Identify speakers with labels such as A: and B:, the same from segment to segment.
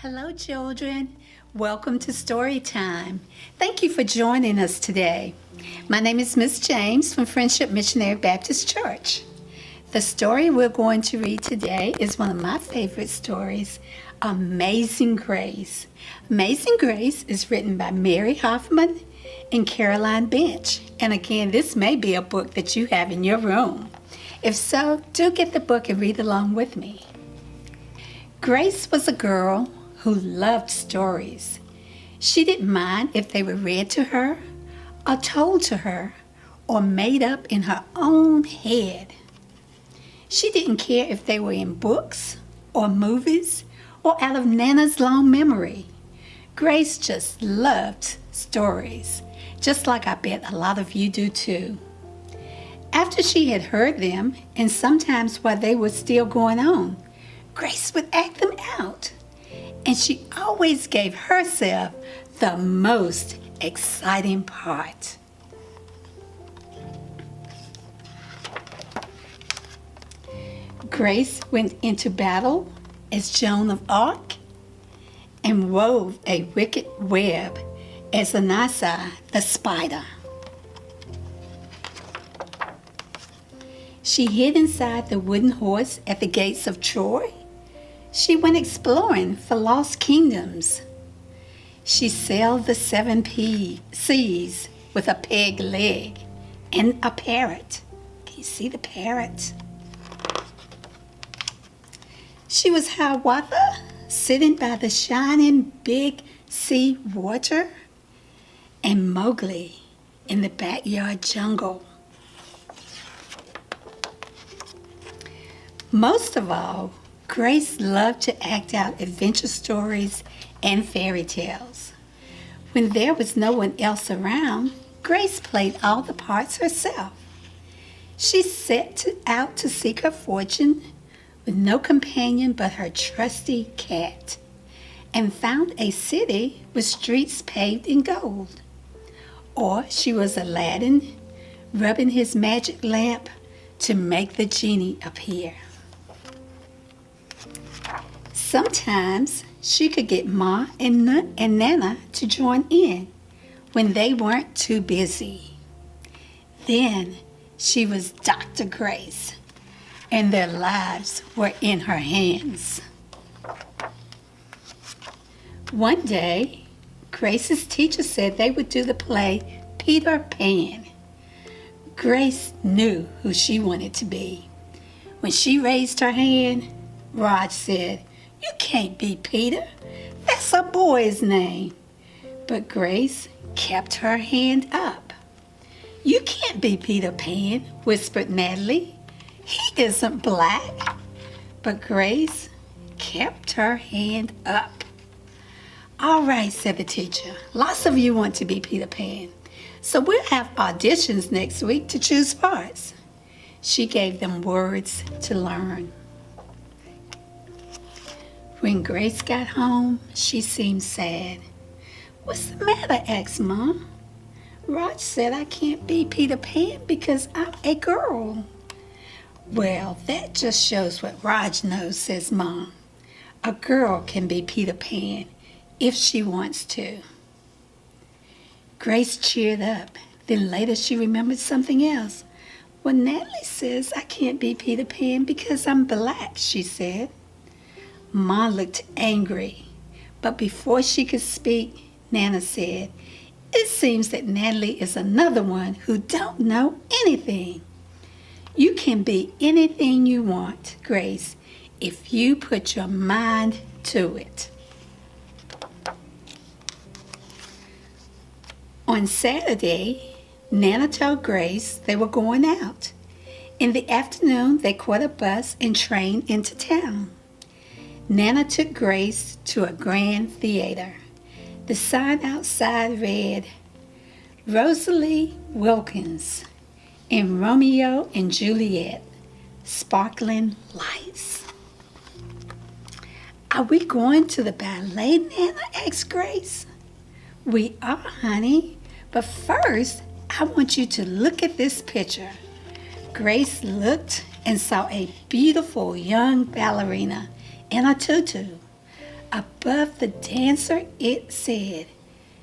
A: Hello, children. Welcome to Story Time. Thank you for joining us today. My name is Miss James from Friendship Missionary Baptist Church. The story we're going to read today is one of my favorite stories, Amazing Grace. Amazing Grace is written by Mary Hoffman and Caroline Binch. And again, this may be a book that you have in your room. If so, do get the book and read along with me. Grace was a girl who loved stories. She didn't mind if they were read to her, or told to her, or made up in her own head. She didn't care if they were in books, or movies, or out of Nana's long memory. Grace just loved stories, just like I bet a lot of you do too. After she had heard them, and sometimes while they were still going on, Grace would act them out. And she always gave herself the most exciting part. Grace went into battle as Joan of Arc and wove a wicked web as Anasa the spider. She hid inside the wooden horse at the gates of Troy. She went exploring for lost kingdoms. She sailed the seven seas with a peg leg and a parrot. Can you see the parrot? She was Hiawatha, sitting by the shining big sea water, and Mowgli in the backyard jungle. Most of all, Grace loved to act out adventure stories and fairy tales. When there was no one else around, Grace played all the parts herself. She set out to seek her fortune with no companion but her trusty cat, and found a city with streets paved in gold. Or she was Aladdin, rubbing his magic lamp to make the genie appear. Sometimes she could get Ma and Nana to join in when they weren't too busy. Then she was Dr. Grace, and their lives were in her hands. One day, Grace's teacher said they would do the play Peter Pan. Grace knew who she wanted to be. When she raised her hand, Raj said, "You can't be Peter. That's a boy's name." But Grace kept her hand up. "You can't be Peter Pan," whispered Natalie. "He isn't black." But Grace kept her hand up. "All right," said the teacher. "Lots of you want to be Peter Pan. So we'll have auditions next week to choose parts." She gave them words to learn. When Grace got home, she seemed sad. "What's the matter?" asked Mom. "Raj said I can't be Peter Pan because I'm a girl." "Well, that just shows what Raj knows," says Mom. "A girl can be Peter Pan if she wants to." Grace cheered up. Then later she remembered something else. "Well, Natalie says I can't be Peter Pan because I'm black," she said. Ma looked angry, but before she could speak, Nana said, "It seems that Natalie is another one who don't know anything. You can be anything you want, Grace, if you put your mind to it." On Saturday, Nana told Grace they were going out. In the afternoon, they caught a bus and train into town. Nana took Grace to a grand theater. The sign outside read, "Rosalie Wilkins in Romeo and Juliet, Sparkling Lights." "Are we going to the ballet, Nana?" asked Grace. "We are, honey, but first I want you to look at this picture." Grace looked and saw a beautiful young ballerina in a tutu. Above the dancer, it said,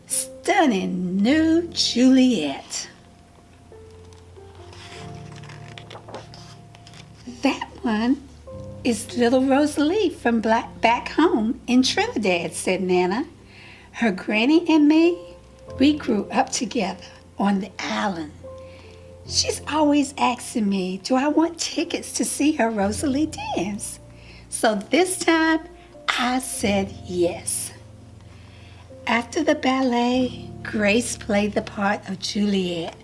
A: "Stunning new Juliet." That one is little Rosalie from back home in Trinidad, said Nana. Her granny and me, we grew up together on the island. She's always asking me, do I want tickets to see her Rosalie dance? So this time, I said yes. After the ballet, Grace played the part of Juliet,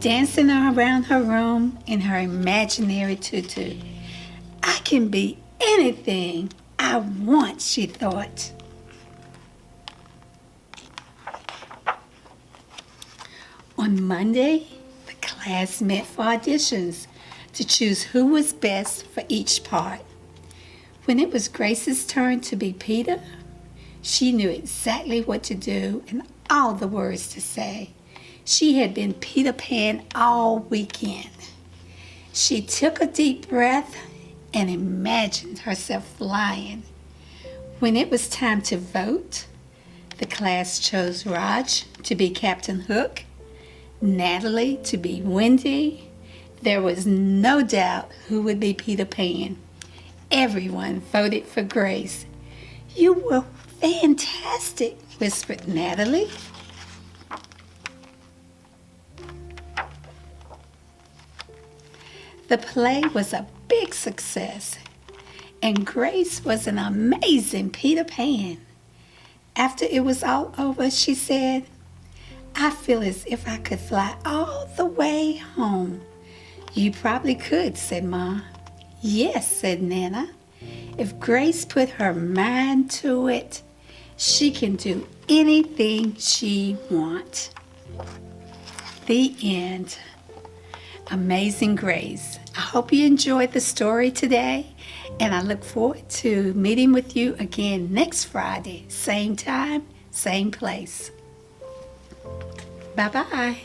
A: dancing around her room in her imaginary tutu. I can be anything I want, she thought. On Monday, the class met for auditions to choose who was best for each part. When it was Grace's turn to be Peter, she knew exactly what to do and all the words to say. She had been Peter Pan all weekend. She took a deep breath and imagined herself flying. When it was time to vote, the class chose Raj to be Captain Hook, Natalie to be Wendy. There was no doubt who would be Peter Pan. Everyone voted for Grace. "You were fantastic," whispered Natalie. The play was a big success, and Grace was an amazing Peter Pan. After it was all over, she said, "I feel as if I could fly all the way home." "You probably could," said Ma. "Yes," said Nana. "If Grace put her mind to it, she can do anything she wants." The end. Amazing Grace. I hope you enjoyed the story today, and I look forward to meeting with you again next Friday, same time, same place. Bye-bye.